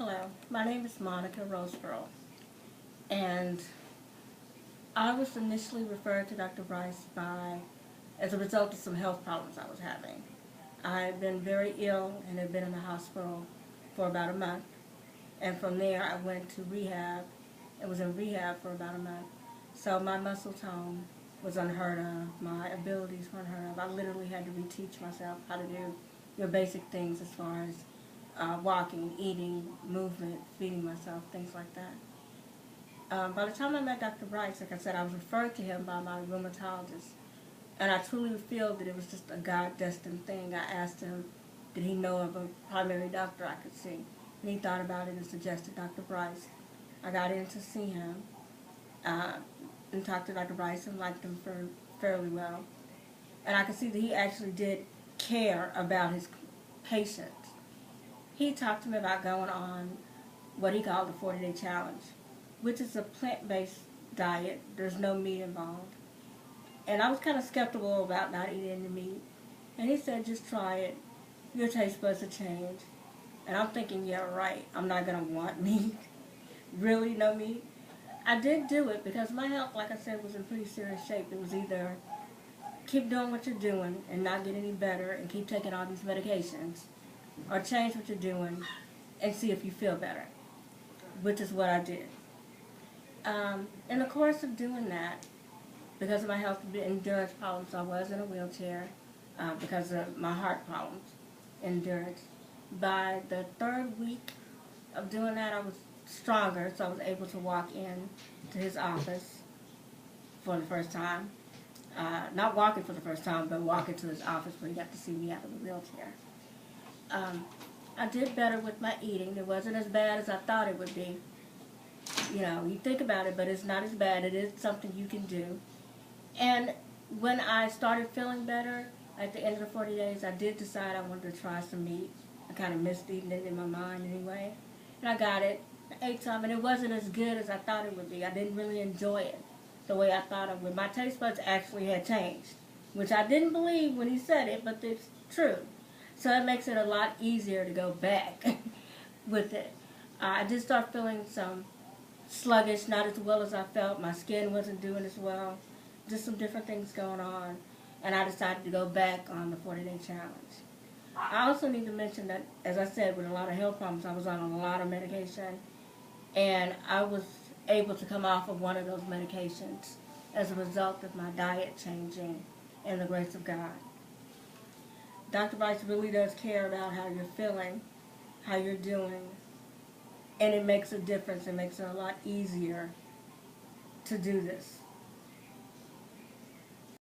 Hello, my name is Monica Roseborough, and I was initially referred to Dr. Bryce as a result of some health problems I was having. I had been very ill and had been in the hospital for about a month, and from there I went to rehab and was in rehab for about a month. So my muscle tone was unheard of, my abilities were unheard of. I literally had to reteach myself how to do your basic things as far as walking, eating, movement, feeding myself, things like that. By the time I met Dr. Bryce, like I said, I was referred to him by my rheumatologist. And I truly feel that it was just a God-destined thing. I asked him, did he know of a primary doctor I could see? And he thought about it and suggested Dr. Bryce. I got in to see him uh, and talked to Dr. Bryce and liked him fairly well. And I could see that he actually did care about his patients. He talked to me about going on what he called the 40-day challenge, which is a plant-based diet. There's no meat involved. And I was kind of skeptical about not eating any meat. And he said, just try it. Your taste buds will change. And I'm thinking, yeah, right. I'm not going to want meat. Really, no meat. I did do it because my health, like I said, was in pretty serious shape. It was either keep doing what you're doing and not get any better and keep taking all these medications, or change what you're doing and see if you feel better, which is what I did. In the course of doing that, because of my health endurance problems, I was in a wheelchair because of my heart problems, endurance. By the third week of doing that, I was stronger, so I was able to walk in to his office for the first time. Not walking for the first time, but walking to his office where he got to see me out of the wheelchair. Um, I did better with my eating. It wasn't as bad as I thought it would be. You know, you think about it, but it's not as bad. It is something you can do. And when I started feeling better at the end of the 40 days, I did decide I wanted to try some meat. I kind of missed eating it in my mind anyway. And I got it. I ate some, and it wasn't as good as I thought it would be. I didn't really enjoy it the way I thought it would. My taste buds actually had changed, which I didn't believe when he said it, but it's true. So it makes it a lot easier to go back with it. I did start feeling some sluggish, not as well as I felt. My skin wasn't doing as well. Just some different things going on. And I decided to go back on the 40-day challenge. I also need to mention that, as I said, with a lot of health problems, I was on a lot of medication. And I was able to come off of one of those medications as a result of my diet changing and the grace of God. Dr. Bryce really does care about how you're feeling, how you're doing, and it makes a difference. It makes it a lot easier to do this.